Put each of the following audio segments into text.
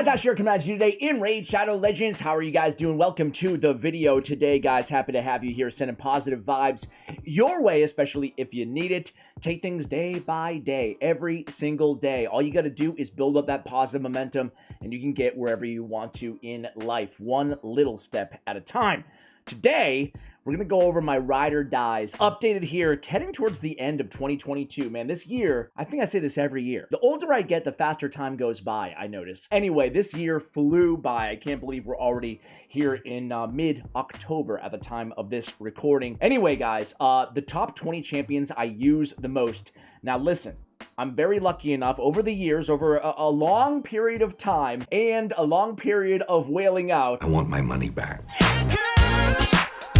Guys, Asher coming at you today in Raid Shadow Legends. How are you guys doing? Welcome to the video today, guys. Happy to have you here, sending positive vibes your way, especially if you need it. Take things day by day, every single day. All you got to do is build up that positive momentum, and you can get wherever you want to in life, one little step at a time. Today, we're going to go over my ride or dies, updated here, heading towards the end of 2022. Man, this year, I think I say this every year. The older I get, the faster time goes by, I notice. Anyway, this year flew by. I can't believe we're already here in mid-October at the time of this recording. Anyway, guys, the top 20 champions I use the most. Now, listen. I'm very lucky enough over the years, over a long period of time, and a long period of wailing out. I want my money back.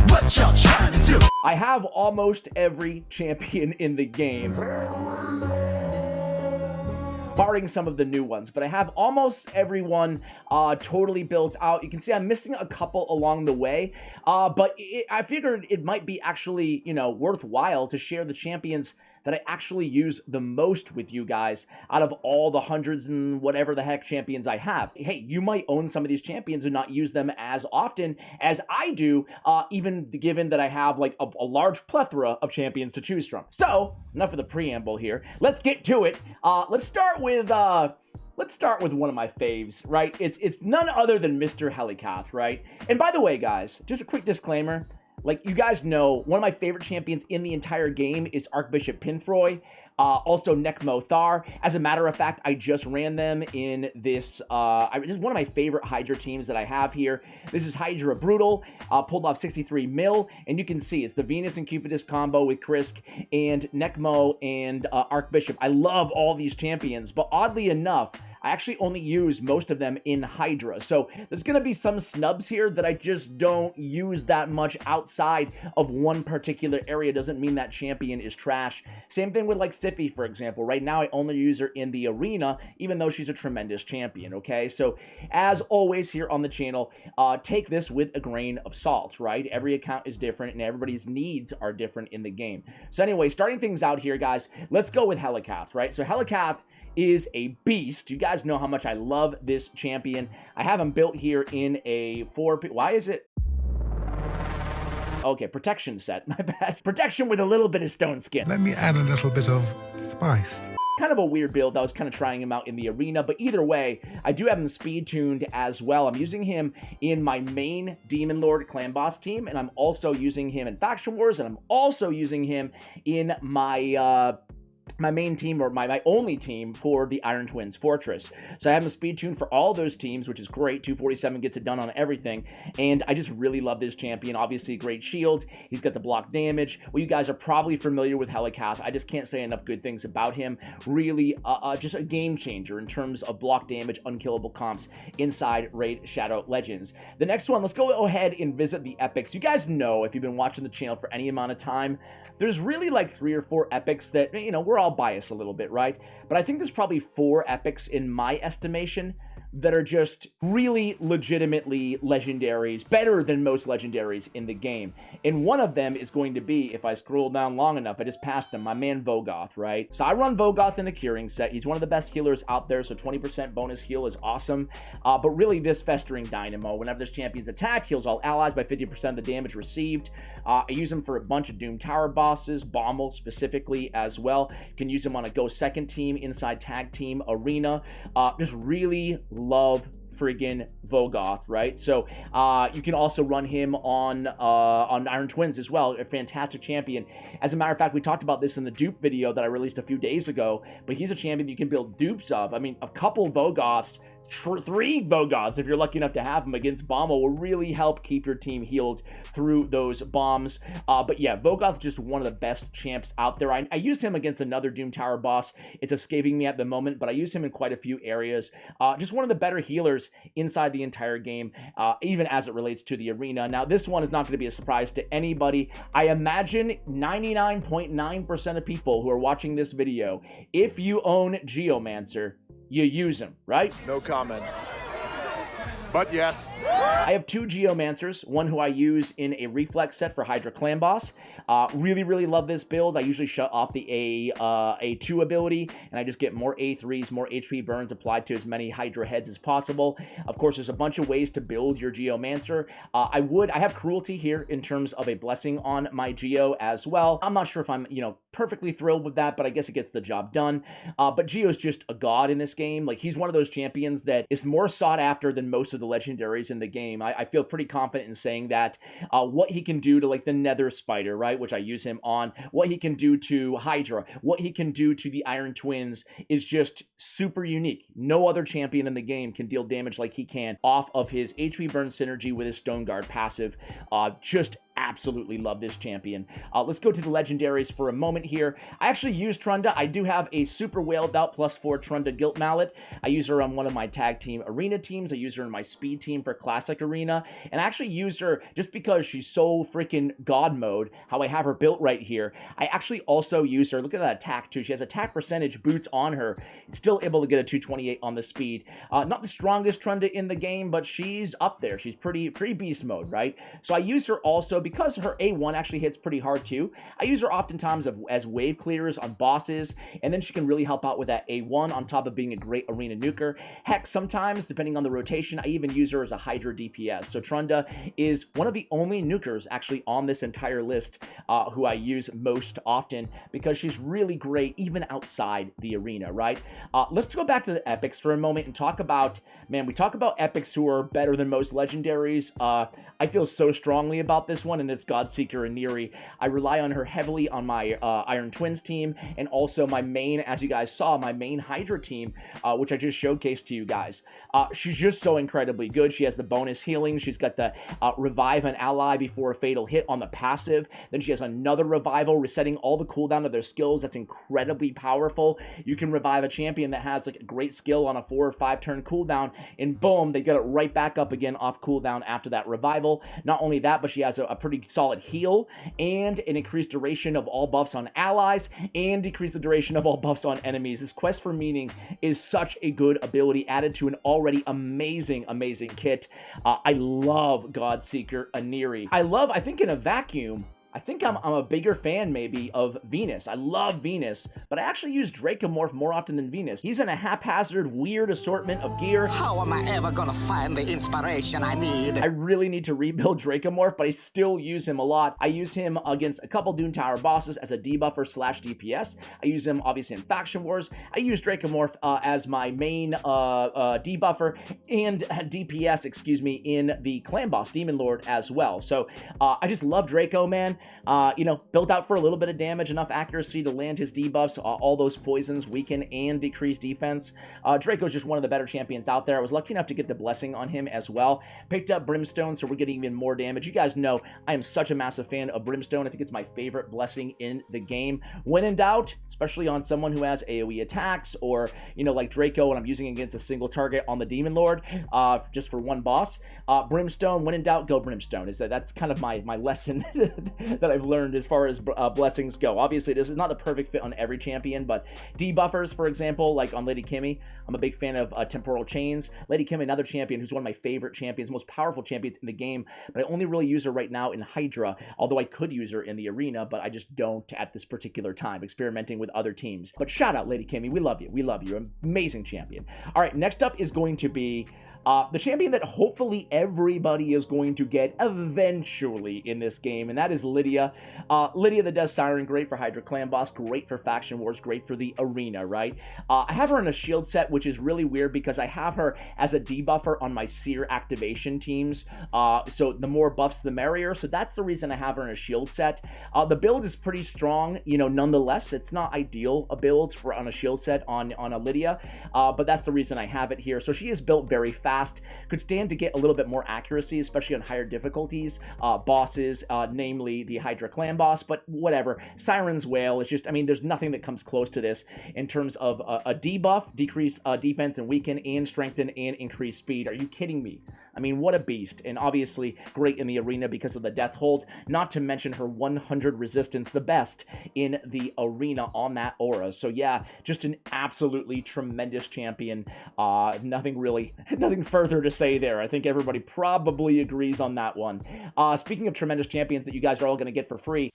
What y'all trying to do? I have almost every champion in the game, barring some of the new ones, but I have almost everyone totally built out. You can see I'm missing a couple along the way, but I figured it might be actually, you know, worthwhile to share the champions that I actually use the most with you guys out of all the hundreds and whatever the heck champions I have. Hey, you might own some of these champions and not use them as often as I do, even given that I have like a large plethora of champions to choose from. So, enough of the preamble here. Let's get to it. Let's start with one of my faves, right? It's none other than Mr. Helicop, right? And by the way, guys, just a quick disclaimer. Like, you guys know, one of my favorite champions in the entire game is Archbishop Pinthroy, also Nekmo Thar. As a matter of fact, I just ran them in this, this is one of my favorite Hydra teams that I have here. This is Hydra Brutal, pulled off 63 mil, and you can see it's the Venus and Cupidus combo with Krisk and Nekmo and Archbishop. I love all these champions, but oddly enough, I actually only use most of them in Hydra. So there's going to be some snubs here that I just don't use that much outside of one particular area. Doesn't mean that champion is trash. Same thing with like Sify, for example. Right now, I only use her in the arena, even though she's a tremendous champion, okay? So as always here on the channel, take this with a grain of salt, right? Every account is different and everybody's needs are different in the game. So anyway, starting things out here, guys, let's go with Helicop, right? So Helicop is a beast. You guys know how much I love this champion. I have him built here in a 4... Why is it? Okay, protection set. My bad. Protection with a little bit of stone skin. Let me add a little bit of spice. Kind of a weird build. I was kind of trying him out in the arena, but either way, I do have him speed tuned as well. I'm using him in my main Demon Lord Clan Boss team, and I'm also using him in Faction Wars, and I'm also using him in my my main team, or my only team for the Iron Twins Fortress. So I have a speed tune for all those teams, which is great. 247 gets it done on everything, and I just really love this champion. Obviously, great shield. He's got the block damage. Well, you guys are probably familiar with Helicop. I just can't say enough good things about him. Really, just a game changer in terms of block damage, unkillable comps inside Raid Shadow Legends. The next one, let's go ahead and visit the epics. You guys know, if you've been watching the channel for any amount of time, there's really like 3 or 4 epics that, you know, we're all biased a little bit, right? But I think there's probably 4 epics in my estimation that are just really legitimately legendaries, better than most legendaries in the game. And one of them is going to be, if I scroll down long enough, I just passed him, my man Volkov, right? So I run Volkov in the curing set. He's one of the best healers out there, so 20% bonus heal is awesome. But really, this Festering Dynamo, whenever this champion's attacked, heals all allies by 50% of the damage received. I use him for a bunch of Doom Tower bosses, Bommel specifically as well. You can use him on a Go Second team, inside tag team, arena. Just really love friggin' Volkov, right? So you can also run him on Iron Twins as well, a fantastic champion. As a matter of fact, we talked about this in the dupe video that I released a few days ago, but he's a champion you can build dupes of. I mean, a couple Volkovs, 3 Volkovs, if you're lucky enough to have them against Bommel, will really help keep your team healed through those bombs. But yeah, Volkov's just one of the best champs out there. I use him against another Doom Tower boss. It's escaping me at the moment, but I use him in quite a few areas. Just one of the better healers inside the entire game, even as it relates to the arena. Now, this one is not going to be a surprise to anybody. I imagine 99.9% of people who are watching this video, if you own Geomancer, you use him, right? No comment. But yes. I have two Geomancers, one who I use in a reflex set for Hydra Clan Boss. Really love this build. I usually shut off the A2 ability, and I just get more A3s, more HP burns applied to as many Hydra heads as possible. Of course, there's a bunch of ways to build your Geomancer. I have Cruelty here in terms of a blessing on my Geo as well. I'm not sure if I'm, perfectly thrilled with that, but I guess it gets the job done. But Geo's just a god in this game. Like, he's one of those champions that is more sought after than most of the legendaries in the game. I feel pretty confident in saying that. What he can do to, like, the Nether Spider, right, which I use him on, what he can do to Hydra, what he can do to the Iron Twins is just super unique. No other champion in the game can deal damage like he can off of his HP burn synergy with his Stone Guard passive. Just absolutely love this champion. Let's go to the legendaries for a moment here. I actually use Trunda. I do have a super whaled out +4 Trunda Guilt Mallet. I use her on one of my tag team arena teams. I use her in my speed team for classic arena, and I actually use her just because she's so freaking god mode, how I have her built right here. I actually also use her, look at that attack too. She has attack percentage boots on her. Still able to get a 228 on the speed. Not the strongest Trunda in the game, but she's up there. She's pretty beast mode, right? So I use her also because her A1 actually hits pretty hard too. I use her oftentimes as wave clearers on bosses, and then she can really help out with that A1 on top of being a great arena nuker. Heck, sometimes, depending on the rotation, I even use her as a Hydra DPS. So Trunda is one of the only nukers actually on this entire list who I use most often because she's really great even outside the arena, right? Let's go back to the epics for a moment and talk about, man, we talk about epics who are better than most legendaries. I feel so strongly about this one, and it's Godseeker and Neri. I rely on her heavily on my Iron Twins team, and also my main, as you guys saw, my main Hydra team, which I just showcased to you guys. She's just so incredibly good. She has the bonus healing. She's got the revive an ally before a fatal hit on the passive. Then she has another revival, resetting all the cooldown of their skills. That's incredibly powerful. You can revive a champion that has like a great skill on a 4 or 5 turn cooldown, and boom, they get it right back up again off cooldown after that revival. Not only that, but she has a pretty solid heal and an increased duration of all buffs on allies and decrease the duration of all buffs on enemies. This Quest for Meaning is such a good ability added to an already amazing kit. I love Godseeker Aniri. I think in a vacuum, I think I'm a bigger fan maybe of Venus. I love Venus, but I actually use Dracomorph more often than Venus. He's in a haphazard, weird assortment of gear. How am I ever gonna find the inspiration I need? I really need to rebuild Dracomorph, but I still use him a lot. I use him against a couple Dune Tower bosses as a debuffer / DPS. I use him obviously in Faction Wars. I use Dracomorph as my main debuffer and DPS, excuse me, in the Clan Boss Demon Lord as well. So I just love Draco, man. Built out for a little bit of damage, enough accuracy to land his debuffs, all those poisons, weaken and decrease defense. Draco's just one of the better champions out there. I was lucky enough to get the blessing on him as well. Picked up Brimstone, so we're getting even more damage. You guys know I am such a massive fan of Brimstone. I think it's my favorite blessing in the game. When in doubt, especially on someone who has AoE attacks or, like Draco, and I'm using against a single target on the Demon Lord, just for one boss, Brimstone, when in doubt, go Brimstone. That's kind of my lesson that I've learned as far as blessings go. Obviously, this is not the perfect fit on every champion, but debuffers, for example, like on Lady Kimmy, I'm a big fan of Temporal Chains. Lady Kimmy, another champion who's one of my favorite champions, most powerful champions in the game, but I only really use her right now in Hydra, although I could use her in the arena, but I just don't at this particular time, experimenting with other teams. But shout out, Lady Kimmy, we love you. We love you. Amazing champion. All right, next up is going to be the champion that hopefully everybody is going to get eventually in this game, and that is Lydia. Lydia the Death Siren, great for Hydra Clan Boss, great for Faction Wars, great for the arena, right? I have her in a shield set, which is really weird because I have her as a debuffer on my Seer activation teams, so the more buffs the merrier, so that's the reason I have her in a shield set. The build is pretty strong, nonetheless. It's not ideal a build for on a shield set on a Lydia, but that's the reason I have it here. So she is built very fast. Could stand to get a little bit more accuracy, especially on higher difficulties, bosses, namely the Hydra Clan Boss, but whatever. Siren's Wail is just, there's nothing that comes close to this in terms of a debuff, decrease defense and weaken, and strengthen and increase speed. Are you kidding me? I mean, what a beast. And obviously great in the arena because of the death hold, not to mention her 100 resistance, the best in the arena on that aura. So yeah, just an absolutely tremendous champion. Nothing further to say there. I think everybody probably agrees on that one. Speaking of tremendous champions that you guys are all going to get for free,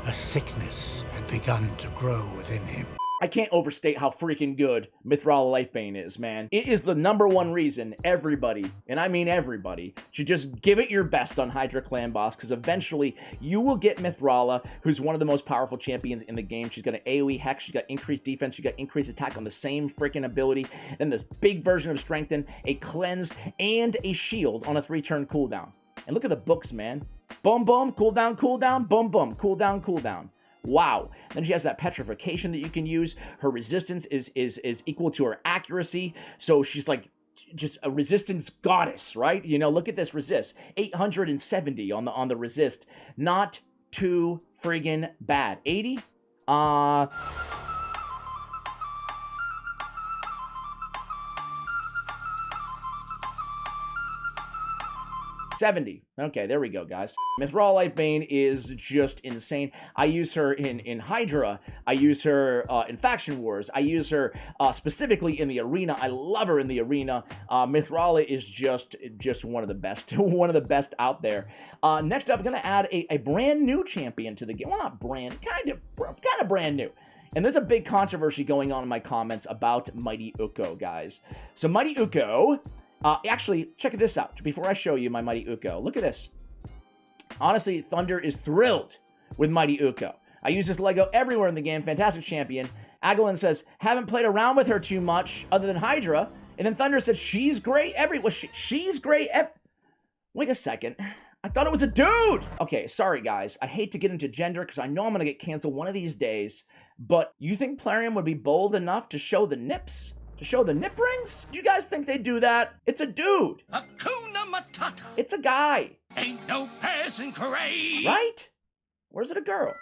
A sickness had begun to grow within him. I can't overstate how freaking good Mithril Lifebane is, man. It is the #1 reason everybody, and I mean everybody, should just give it your best on Hydra Clan Boss, because eventually you will get Mithril, who's one of the most powerful champions in the game. She's got an AoE Hex, she's got increased defense, she's got increased attack on the same freaking ability. Then this big version of Strengthen, a Cleanse, and a Shield on a 3-turn cooldown. And look at the books, man. Boom, boom, cooldown, cooldown, boom, boom, cooldown, cooldown. Wow. Then she has that petrification that you can use. Her resistance is equal to her accuracy. So she's like just a resistance goddess, right? You know, look at this resist. 870 on the resist. Not too friggin' bad. 80? 70. Okay, there we go, guys. Mithril Lifebane is just insane. I use her in Hydra. I use her in Faction Wars. I use her specifically in the arena. I love her in the arena. Mithril is just one of the best. One of the best out there. Next up, I'm going to add a brand new champion to the game. Well, not brand, kind of brand new. And there's a big controversy going on in my comments about Mighty Hugo, guys. So Mighty Hugo... actually, check this out. Before I show you my Mighty Hugo, look at this. Honestly, Thunder is thrilled with Mighty Hugo. I use this Lego everywhere in the game. Fantastic champion. Agalin says, haven't played around with her too much other than Hydra. And then Thunder said, she's great she's great Wait a second. I thought it was a dude! Okay, sorry guys. I hate to get into gender because I know I'm going to get canceled one of these days. But you think Plarium would be bold enough to show the nips? To show the nip rings? Do you guys think they do that? It's a dude. Hakuna Matata. It's a guy. Ain't no passing craze. Right? Or is it a girl?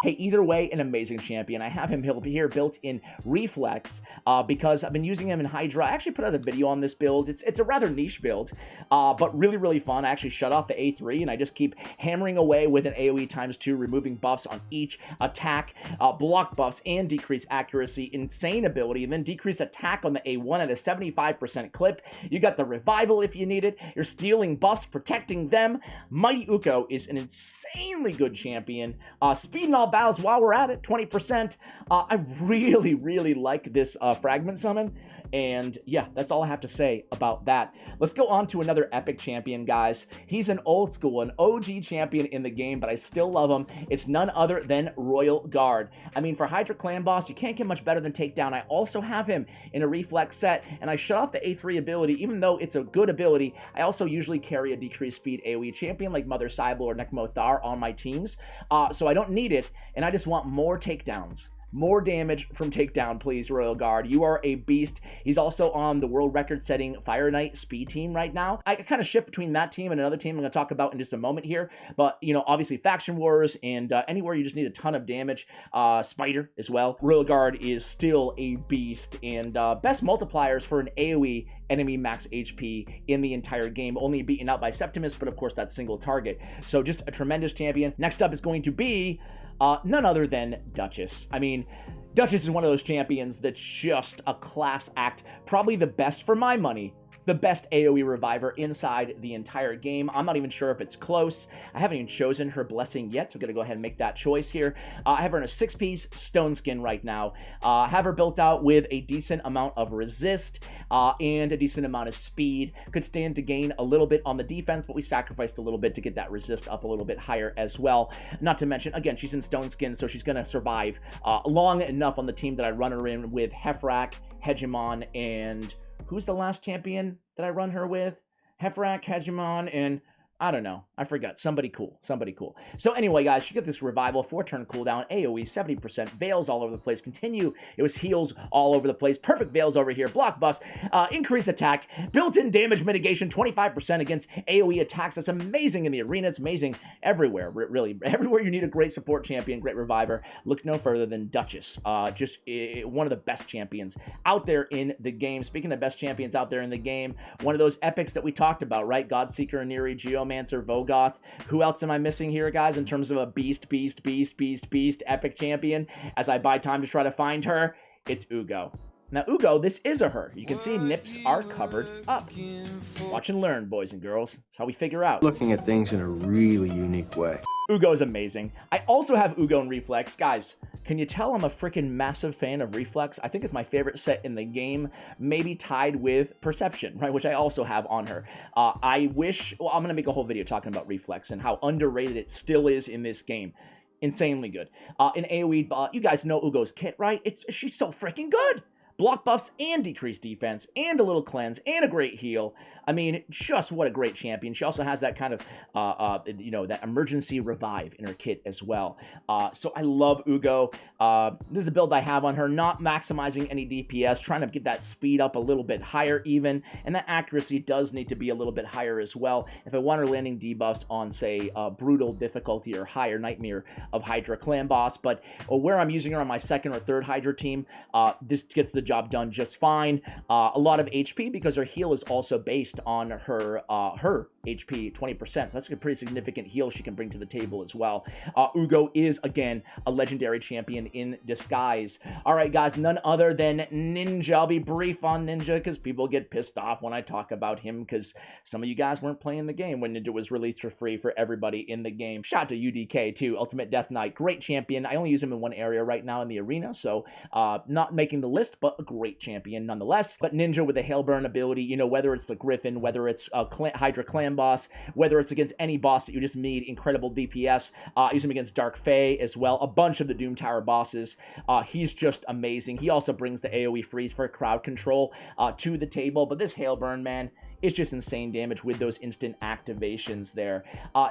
Hey, either way, an amazing champion. I have him here built in Reflex because I've been using him in Hydra. I actually put out a video on this build. It's a rather niche build, but really, really fun. I actually shut off the A3, and I just keep hammering away with an AoE ×2, removing buffs on each attack, block buffs, and decrease accuracy, insane ability, and then decrease attack on the A1 at a 75% clip. You got the Revival if you need it. You're stealing buffs, protecting them. Mighty Hugo is an insanely good champion. Speed and all battles while we're at it, 20%. I really, really like this fragment summon. And yeah, that's all I have to say about that. Let's go on to another epic champion, guys. He's an old school, an OG champion in the game, but I still love him. It's none other than Royal Guard. I mean, for Hydra Clan Boss, you can't get much better than Takedown. I also have him in a Reflex set, and I shut off the A3 ability. Even though it's a good ability, I also usually carry a decreased speed AoE champion like Mother Cybele or Nekmo Thar on my teams, so I don't need it, and I just want more takedowns. More damage from Takedown, please, Royal Guard. You are a beast. He's also on the world record-setting Fire Knight speed team right now. I kind of shift between that team and another team I'm going to talk about in just a moment here. But, you know, obviously Faction Wars and anywhere you just need a ton of damage. Spider as well. Royal Guard is still a beast. And best multipliers for an AoE enemy max HP in the entire game. Only beaten out by Septimus, but of course that's single target. So just a tremendous champion. Next up is going to be... none other than Duchess. I mean, Duchess is one of those champions that's just a class act. Probably the best, for my money, the best AoE reviver inside the entire game. I'm not even sure if it's close. I haven't even chosen her blessing yet. I'm going to go ahead and make that choice here. I have her in a 6-piece stone skin right now. Have her built out with a decent amount of resist and a decent amount of speed. Could stand to gain a little bit on the defense, but we sacrificed a little bit to get that resist up a little bit higher as well. Not to mention, again, she's in stone skin, so she's going to survive long enough on the team that I run her in with Hefrak, Hegemon, and... who's the last champion that I run her with? Hefrak, Hegemon, and I don't know. I forgot. Somebody cool. Somebody cool. So anyway, guys, you get this revival, 4-turn cooldown, AoE, 70%, veils all over the place, continue. It was heals all over the place, perfect veils over here, block buffs, increase attack, built-in damage mitigation, 25% against AoE attacks. That's amazing in the arena. It's amazing everywhere, really. Everywhere you need a great support champion, great reviver, look no further than Duchess. Just one of the best champions out there in the game. Speaking of best champions out there in the game, one of those epics that we talked about, right? Godseeker, Aniri, Geomancer, Volkov. Who else am I missing here, guys, in terms of a beast epic champion? As I buy time to try to find her, it's Hugo. Now, Hugo, this is a her. You can see nips are covered up. Watch and learn, boys and girls. That's how we figure out. Looking at things in a really unique way. Hugo is amazing. I also have Hugo and Reflex. Guys, can you tell I'm a freaking massive fan of Reflex? I think it's my favorite set in the game, maybe tied with Perception, right, which I also have on her. I wish, well, I'm going to make a whole video talking about Reflex and how underrated it still is in this game. Insanely good. In AoE, you guys know Hugo's kit, right? She's so freaking good. Block buffs and decreased defense and a little cleanse and a great heal. I mean, just what a great champion. She also has that kind of, you know, that emergency revive in her kit as well. So I love Hugo. This is a build I have on her, not maximizing any DPS, trying to get that speed up a little bit higher even, and that accuracy does need to be a little bit higher as well. If I want her landing debuffs on, say, brutal difficulty or higher Nightmare of Hydra clan boss, but where I'm using her on my second or third Hydra team, this gets the job done just fine. A lot of HP because her heal is also based on her HP 20%. So that's a pretty significant heal she can bring to the table as well. Hugo is, again, a legendary champion in disguise. All right, guys, none other than Ninja. I'll be brief on Ninja because people get pissed off when I talk about him because some of you guys weren't playing the game when Ninja was released for free for everybody in the game. Shout out to UDK, too. Ultimate Death Knight. Great champion. I only use him in one area right now in the arena, so not making the list, but a great champion nonetheless. But Ninja with a Hailburn ability, you know, whether it's the Griffin, whether it's a Hydra clan boss, whether it's against any boss that you just need incredible DPS, use him against Dark Fae as well, a bunch of the Doom Tower bosses. He's just amazing. He also brings the AoE freeze for crowd control to the table, but this Hailburn, man, it's just insane damage with those instant activations there.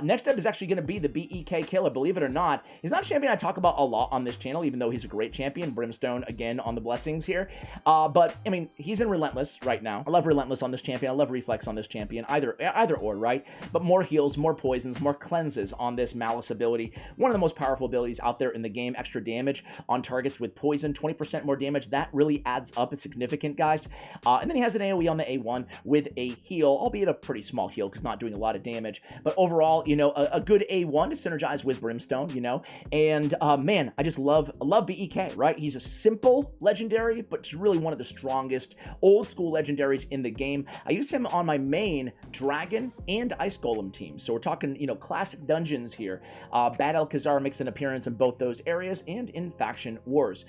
Next up is actually going to be the BEK Killer. Believe it or not, he's not a champion I talk about a lot on this channel, even though he's a great champion. Brimstone, again, on the blessings here. But, I mean, he's in Relentless right now. I love Relentless on this champion. I love Reflex on this champion. Either or, right? But more heals, more poisons, more cleanses on this Malice ability. One of the most powerful abilities out there in the game. Extra damage on targets with poison. 20% more damage. That really adds up. It's significant, guys. And then he has an AoE on the A1 with a heal, albeit a pretty small heal because not doing a lot of damage, but overall, you know, a good A1 to synergize with Brimstone, you know, and man, I just love BEK, right? He's a simple legendary, but it's really one of the strongest old school legendaries in the game. I use him on my main Dragon and Ice Golem team, so we're talking, you know, classic dungeons here. Bad Alcazar makes an appearance in both those areas and in Faction Wars.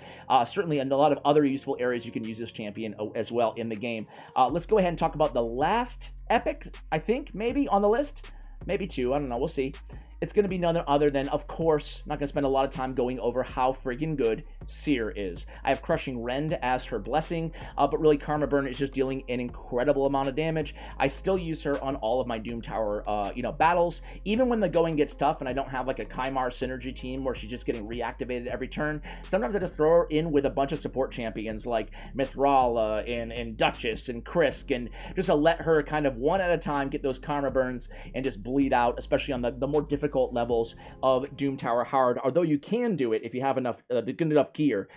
Certainly in a lot of other useful areas you can use this champion as well in the game. Let's go ahead and talk about the last epic, I think, maybe on the list. Maybe two, I don't know, we'll see. It's going to be none other than, of course, not going to spend a lot of time going over how friggin' good Seer is. I have Crushing Rend as her blessing, but really Karma Burn is just dealing an incredible amount of damage. I still use her on all of my Doom Tower, you know, battles, even when the going gets tough and I don't have like a Kymar synergy team where she's just getting reactivated every turn. Sometimes I just throw her in with a bunch of support champions like Mithril and Duchess and Krisk, and just to let her kind of one at a time get those Karma Burns and just bleed out, especially on the more difficult levels of Doom Tower hard. Although you can do it if you have enough good enough gear,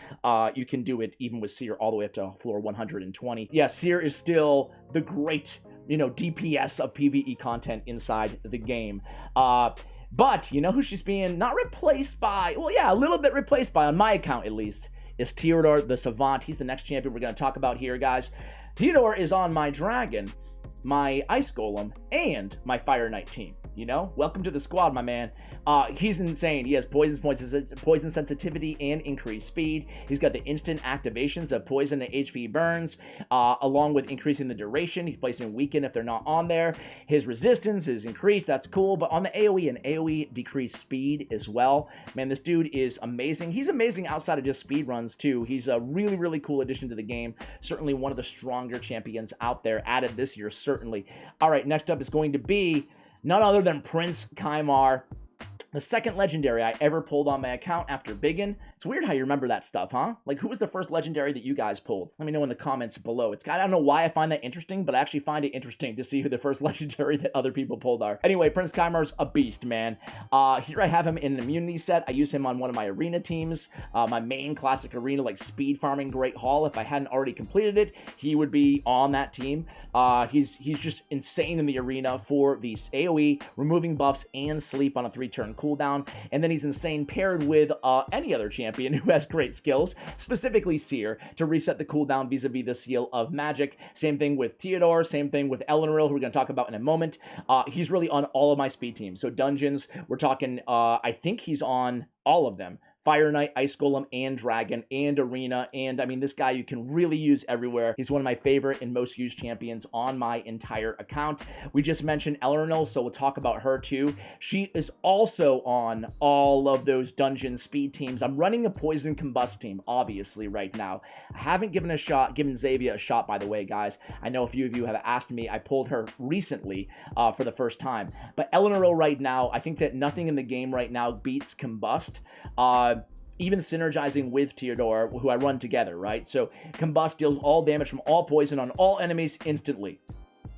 you can do it even with Seer all the way up to floor 120. Yeah, Seer is still the great, you know, DPS of PvE content inside the game. But you know who she's being not replaced by? Well, yeah, a little bit replaced by, on my account at least, is Theodore the Savant. He's the next champion we're going to talk about here, guys. Theodore is on my Dragon, my Ice Golem, and my Fire Knight team. You know, welcome to the squad, my man. He's insane. He has poison sensitivity and increased speed. He's got the instant activations of poison and HP burns, along with increasing the duration. He's placing weaken if they're not on there. His resistance is increased. That's cool. But on the AoE, and AoE decreased speed as well. Man, this dude is amazing. He's amazing outside of just speed runs too. He's a really, really cool addition to the game. Certainly one of the stronger champions out there, added this year, certainly. All right, next up is going to be none other than Prince Kymar, the second legendary I ever pulled on my account after Biggin. It's weird how you remember that stuff, huh? Like, who was the first legendary that you guys pulled? Let me know in the comments below. I don't know why I find that interesting, but I actually find it interesting to see who the first legendary that other people pulled are. Anyway, Prince Kymar's a beast, man. Here I have him in an immunity set. I use him on one of my arena teams, my main classic arena, like speed farming Great Hall. If I hadn't already completed it, he would be on that team. He's just insane in the arena for the AoE, removing buffs, and sleep on a 3-turn cooldown. And then he's insane paired with any other champion who has great skills, specifically Seer, to reset the cooldown vis-a-vis the Seal of Magic. Same thing with Theodore, same thing with Eleanor, who we're going to talk about in a moment. He's really on all of my speed teams. So dungeons, we're talking, I think he's on all of them. Fire Knight, Ice Golem, and Dragon, and Arena, and I mean, this guy you can really use everywhere. He's one of my favorite and most used champions on my entire account. We just mentioned Eleanor, so we'll talk about her too. She is also on all of those dungeon speed teams. I'm running a Poison Combust team, obviously, right now. I haven't given Xavier a shot, by the way, guys. I know a few of you have asked me. I pulled her recently for the first time. But Eleanor right now, I think that nothing in the game right now beats Combust. Even synergizing with Theodore, who I run together, right? So Combust deals all damage from all poison on all enemies instantly.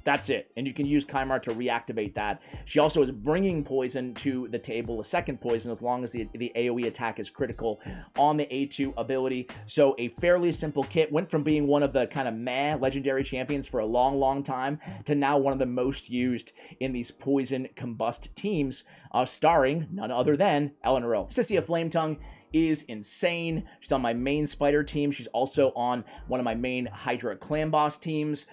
That's it. And you can use Kymar to reactivate that. She also is bringing poison to the table, a second poison, as long as the AoE attack is critical on the A2 ability. So a fairly simple kit. Went from being one of the kind of meh legendary champions for a long, long time to now one of the most used in these Poison Combust teams, starring none other than Eleanor. Sissia Flametongue is insane. She's on my main spider team. She's also on one of my main Hydra clan boss teams.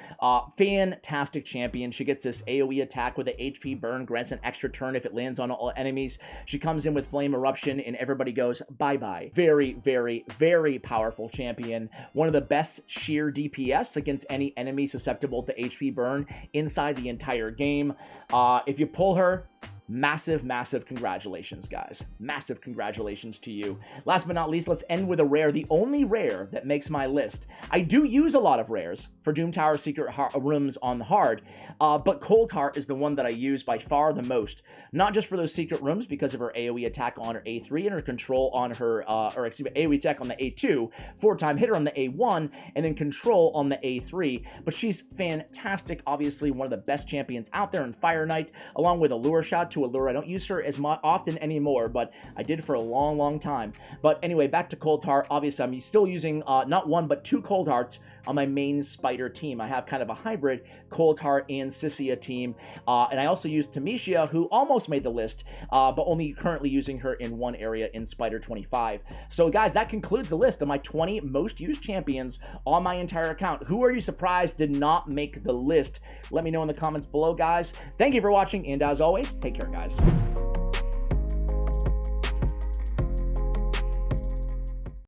Fantastic champion. She gets this AoE attack with an HP burn, grants an extra turn if it lands on all enemies. She comes in with flame eruption and everybody goes bye-bye. Very, very, very powerful champion. One of the best sheer DPS against any enemy susceptible to HP burn inside the entire game. If you pull her, massive, massive congratulations, guys. Massive congratulations to you. Last but not least, let's end with a rare, the only rare that makes my list. I do use a lot of rares for Doom Tower secret rooms on hard, but Cold Heart is the one that I use by far the most. Not just for those secret rooms because of her AoE attack on her A3 and her control on her, AoE attack on the A2, 4-time hitter on the A1, and then control on the A3. But she's fantastic, obviously one of the best champions out there in Fire Knight, along with a lure shot to allure. I don't use her as often anymore, but I did for a long, long time. But anyway, back to Cold Heart. Obviously, I'm still using not one, but 2 Cold Hearts on my main spider team. I have kind of a hybrid Cold Heart and Sissia team. And I also use Tamisha, who almost made the list, but only currently using her in one area in Spider 25. So guys, that concludes the list of my 20 most used champions on my entire account. Who are you surprised did not make the list? Let me know in the comments below, guys. Thank you for watching, and as always, take care, guys.